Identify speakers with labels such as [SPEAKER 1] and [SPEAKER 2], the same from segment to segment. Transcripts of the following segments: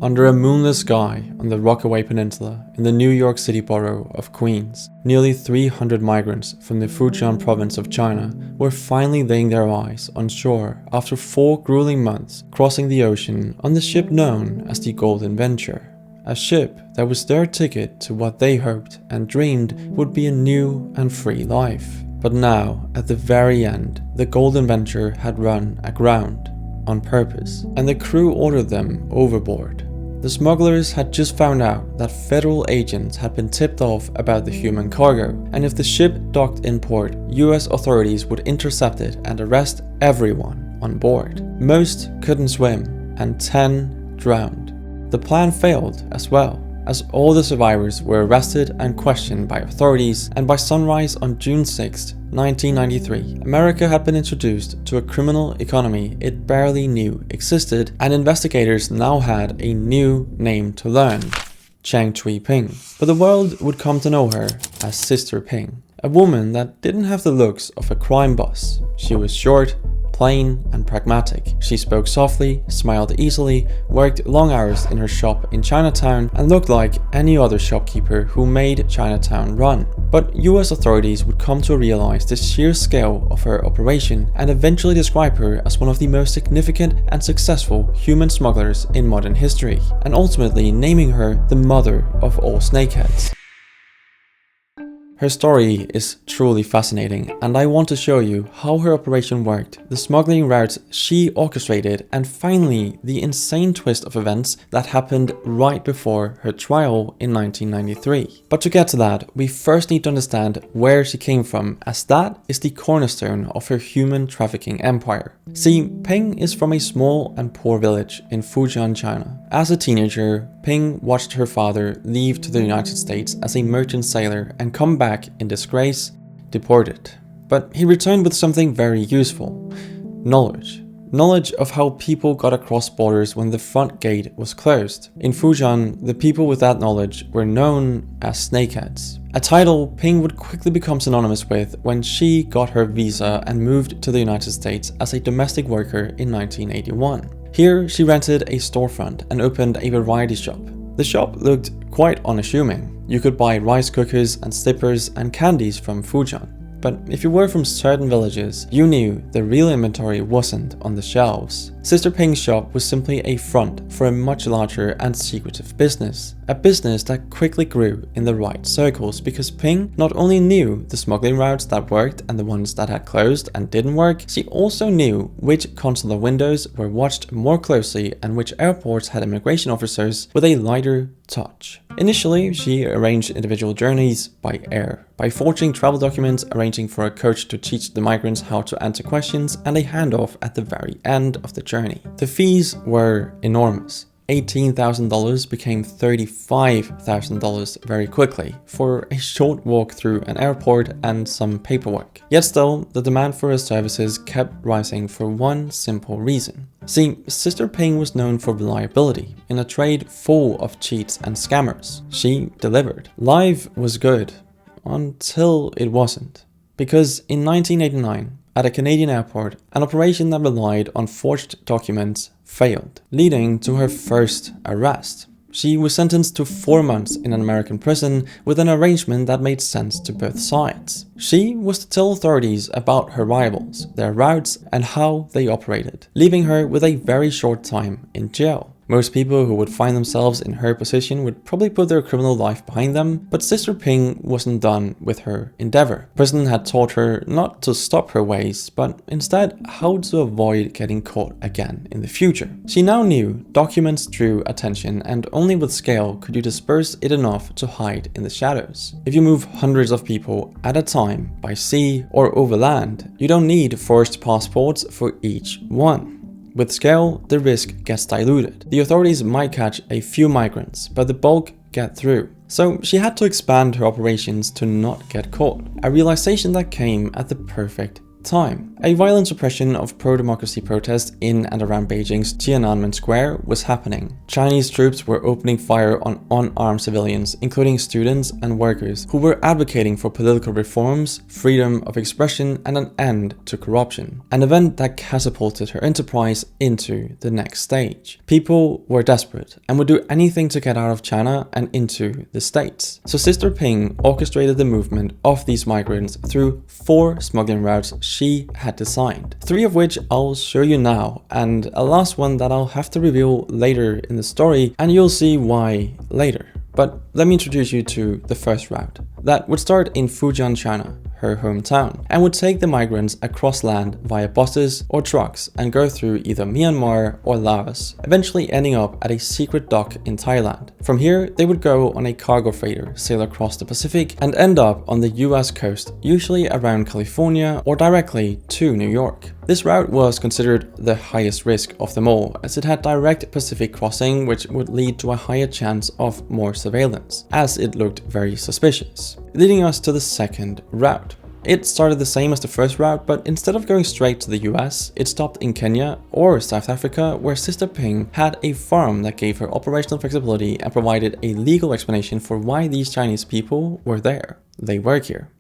[SPEAKER 1] Under a moonless sky on the Rockaway Peninsula in the New York City borough of Queens, nearly 300 migrants from the Fujian province of China were finally laying their eyes on shore after 4 grueling months crossing the ocean on the ship known as the Golden Venture. A ship that was their ticket to what they hoped and dreamed would be a new and free life. But now, at the very end, the Golden Venture had run aground on purpose, and the crew ordered them overboard. The smugglers had just found out that federal agents had been tipped off about the human cargo, and if the ship docked in port, US authorities would intercept it and arrest everyone on board. Most couldn't swim, and 10 drowned. The plan failed as well, as all the survivors were arrested and questioned by authorities, and by sunrise on June 6, 1993, America had been introduced to a criminal economy it barely knew existed, and investigators now had a new name to learn: Chang Chui Ping. But the world would come to know her as Sister Ping, a woman that didn't have the looks of a crime boss. She was short, plain, and pragmatic. She spoke softly, smiled easily, worked long hours in her shop in Chinatown, and looked like any other shopkeeper who made Chinatown run. But US authorities would come to realize the sheer scale of her operation and eventually describe her as one of the most significant and successful human smugglers in modern history, and ultimately naming her the mother of all snakeheads. Her story is truly fascinating, and I want to show you how her operation worked, the smuggling routes she orchestrated, and finally the insane twist of events that happened right before her trial in 1993. But to get to that, we first need to understand where she came from, as that is the cornerstone of her human trafficking empire. See, Ping is from a small and poor village in Fujian, China. As a teenager, Ping watched her father leave to the United States as a merchant sailor and come back in disgrace, deported. But he returned with something very useful: knowledge. Knowledge of how people got across borders when the front gate was closed. In Fujian, the people with that knowledge were known as snakeheads, a title Ping would quickly become synonymous with when she got her visa and moved to the United States as a domestic worker in 1981. Here, she rented a storefront and opened a variety shop. The shop looked quite unassuming. You could buy rice cookers and slippers and candies from Fujian. But if you were from certain villages, you knew the real inventory wasn't on the shelves. Sister Ping's shop was simply a front for a much larger and secretive business. A business that quickly grew in the right circles because Ping not only knew the smuggling routes that worked and the ones that had closed and didn't work, she also knew which consular windows were watched more closely and which airports had immigration officers with a lighter touch. Initially, she arranged individual journeys by air, by forging travel documents, arranging for a coach to teach the migrants how to answer questions, and a handoff at the very end of the journey. The fees were enormous. $18,000 became $35,000 very quickly for a short walk through an airport and some paperwork. Yet still, the demand for her services kept rising for one simple reason. See, Sister Ping was known for reliability in a trade full of cheats and scammers. She delivered. Life was good until it wasn't. Because in 1989, at a Canadian airport, an operation that relied on forged documents failed, leading to her first arrest. She was sentenced to 4 months in an American prison with an arrangement that made sense to both sides. She was to tell authorities about her rivals, their routes, and how they operated, leaving her with a very short time in jail. Most people who would find themselves in her position would probably put their criminal life behind them, but Sister Ping wasn't done with her endeavor. Prison had taught her not to stop her ways, but instead how to avoid getting caught again in the future. She now knew documents drew attention, and only with scale could you disperse it enough to hide in the shadows. If you move hundreds of people at a time by sea or over land, you don't need forged passports for each one. With scale, the risk gets diluted. The authorities might catch a few migrants, but the bulk get through. So she had to expand her operations to not get caught. A realization that came at the perfect time. A violent suppression of pro-democracy protests in and around Beijing's Tiananmen Square was happening. Chinese troops were opening fire on unarmed civilians, including students and workers, who were advocating for political reforms, freedom of expression, and an end to corruption. An event that catapulted her enterprise into the next stage. People were desperate and would do anything to get out of China and into the States. So Sister Ping orchestrated the movement of these migrants through 4 smuggling routes she had designed, 3 of which I'll show you now, and a last one that I'll have to reveal later in the story, and you'll see why later. But let me introduce you to the first route, that would start in Fujian, China, her hometown, and would take the migrants across land via buses or trucks and go through either Myanmar or Laos, eventually ending up at a secret dock in Thailand. From here, they would go on a cargo freighter, sail across the Pacific, and end up on the US coast, usually around California or directly to New York. This route was considered the highest risk of them all, as it had direct Pacific crossing, which would lead to a higher chance of more surveillance, as it looked very suspicious. Leading us to the second route. It started the same as the first route, but instead of going straight to the US, it stopped in Kenya or South Africa, where Sister Ping had a farm that gave her operational flexibility and provided a legal explanation for why these Chinese people were there. They work here.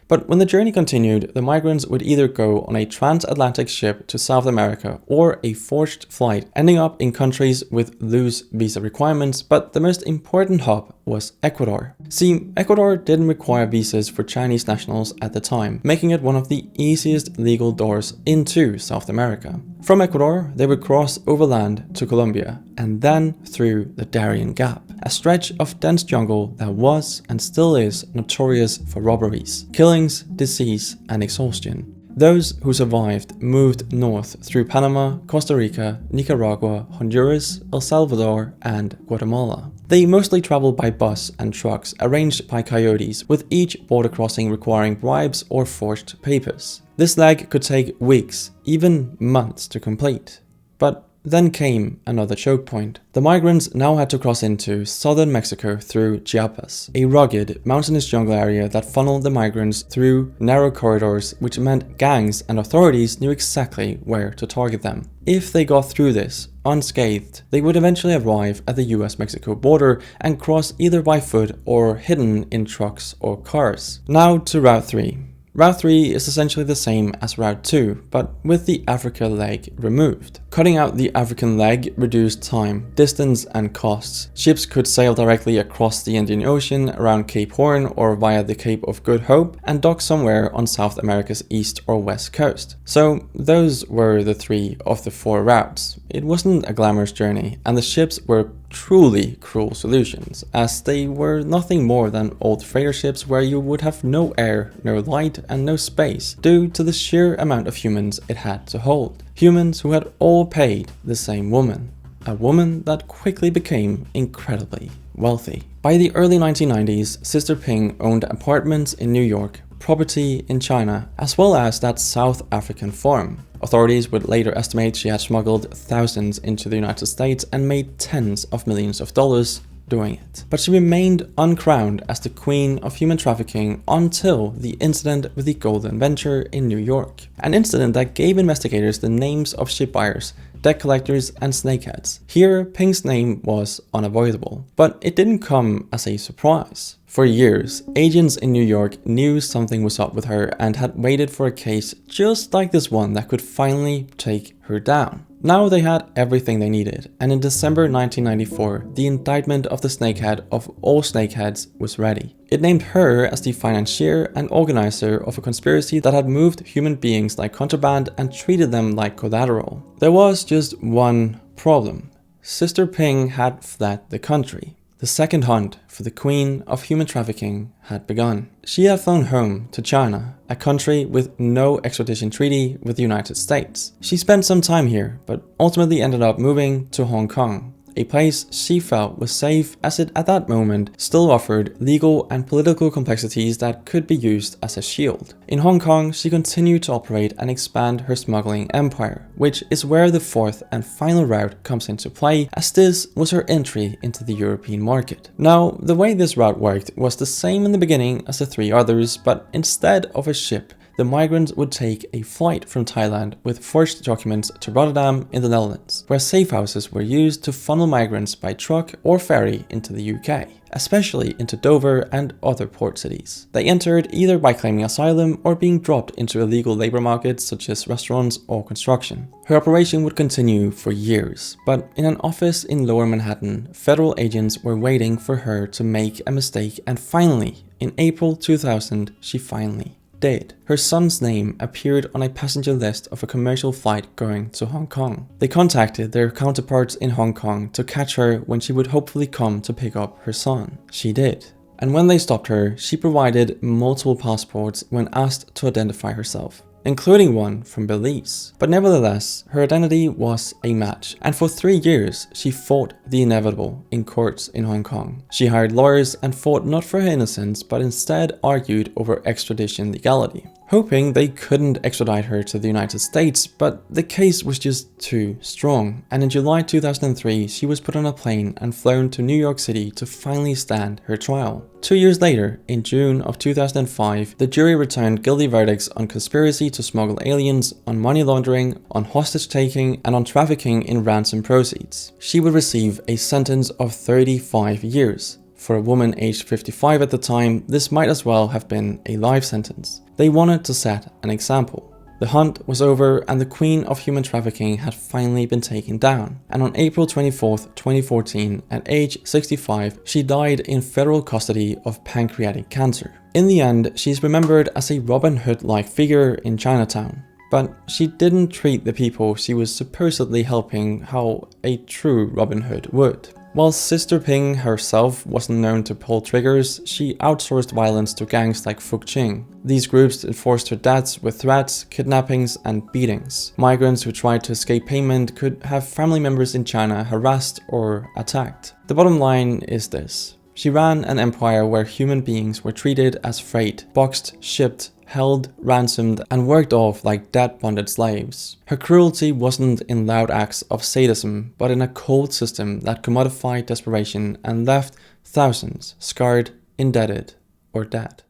[SPEAKER 1] But when the journey continued, the migrants would either go on a transatlantic ship to South America or a forced flight, ending up in countries with loose visa requirements, but the most important hub was Ecuador. See, Ecuador didn't require visas for Chinese nationals at the time, making it one of the easiest legal doors into South America. From Ecuador, they would cross overland to Colombia, and then through the Darien Gap, a stretch of dense jungle that was and still is notorious for robberies, killings, disease, and exhaustion. Those who survived moved north through Panama, Costa Rica, Nicaragua, Honduras, El Salvador, and Guatemala. They mostly traveled by bus and trucks arranged by coyotes, with each border crossing requiring bribes or forged papers. This leg could take weeks, even months to complete. But then came another choke point. The migrants now had to cross into southern Mexico through Chiapas, a rugged, mountainous jungle area that funneled the migrants through narrow corridors, which meant gangs and authorities knew exactly where to target them. If they got through this unscathed, they would eventually arrive at the US-Mexico border and cross either by foot or hidden in trucks or cars. Now to Route 3. Route 3 is essentially the same as Route 2, but with the Africa leg removed. Cutting out the African leg reduced time, distance, and costs. Ships could sail directly across the Indian Ocean around Cape Horn or via the Cape of Good Hope and dock somewhere on South America's east or west coast. So those were the 3 of the 4 routes. It wasn't a glamorous journey, and the ships were truly cruel solutions, as they were nothing more than old freighter ships where you would have no air, no light, and no space due to the sheer amount of humans it had to hold. Humans who had all paid the same woman. A woman that quickly became incredibly wealthy. By the early 1990s, Sister Ping owned apartments in New York, property in China, as well as that South African farm. Authorities would later estimate she had smuggled thousands into the United States and made tens of millions of dollars doing it. But she remained uncrowned as the queen of human trafficking until the incident with the Golden Venture in New York. An incident that gave investigators the names of ship buyers, debt collectors, and snakeheads. Here, Ping's name was unavoidable, but it didn't come as a surprise. For years, agents in New York knew something was up with her and had waited for a case just like this one that could finally take her down. Now they had everything they needed, and in December 1994, the indictment of the snakehead of all snakeheads was ready. It named her as the financier and organizer of a conspiracy that had moved human beings like contraband and treated them like collateral. There was just one problem. Sister Ping had fled the country. The second hunt for the queen of human trafficking had begun. She had flown home to China, a country with no extradition treaty with the United States. She spent some time here, but ultimately ended up moving to Hong Kong, a place she felt was safe as it at that moment still offered legal and political complexities that could be used as a shield. In Hong Kong, she continued to operate and expand her smuggling empire, which is where the 4th and final route comes into play, as this was her entry into the European market. Now, the way this route worked was the same in the beginning as the 3 others, but instead of a ship, the migrants would take a flight from Thailand with forged documents to Rotterdam in the Netherlands, where safe houses were used to funnel migrants by truck or ferry into the UK, especially into Dover and other port cities. They entered either by claiming asylum or being dropped into illegal labor markets such as restaurants or construction. Her operation would continue for years, but in an office in Lower Manhattan, federal agents were waiting for her to make a mistake, and finally, in April 2000, she finally did. Her son's name appeared on a passenger list of a commercial flight going to Hong Kong. They contacted their counterparts in Hong Kong to catch her when she would hopefully come to pick up her son. She did. And when they stopped her, she provided multiple passports when asked to identify herself, including one from Belize. But nevertheless, her identity was a match, and for 3 years, she fought the inevitable in courts in Hong Kong. She hired lawyers and fought not for her innocence, but instead argued over extradition legality, hoping they couldn't extradite her to the United States, but the case was just too strong. And in July 2003, she was put on a plane and flown to New York City to finally stand her trial. 2 years later, in June of 2005, the jury returned guilty verdicts on conspiracy to smuggle aliens, on money laundering, on hostage taking, and on trafficking in ransom proceeds. She would receive a sentence of 35 years. For a woman aged 55 at the time, this might as well have been a life sentence. They wanted to set an example. The hunt was over and the queen of human trafficking had finally been taken down. And on April 24th, 2014, at age 65, she died in federal custody of pancreatic cancer. In the end, she's remembered as a Robin Hood-like figure in Chinatown. But she didn't treat the people she was supposedly helping how a true Robin Hood would. While Sister Ping herself wasn't known to pull triggers, she outsourced violence to gangs like Fugitive. These groups enforced her deaths with threats, kidnappings, and beatings. Migrants who tried to escape payment could have family members in China harassed or attacked. The bottom line is this: she ran an empire where human beings were treated as freight, boxed, shipped, held, ransomed, and worked off like debt-bonded slaves. Her cruelty wasn't in loud acts of sadism, but in a cold system that commodified desperation and left thousands scarred, indebted, or dead.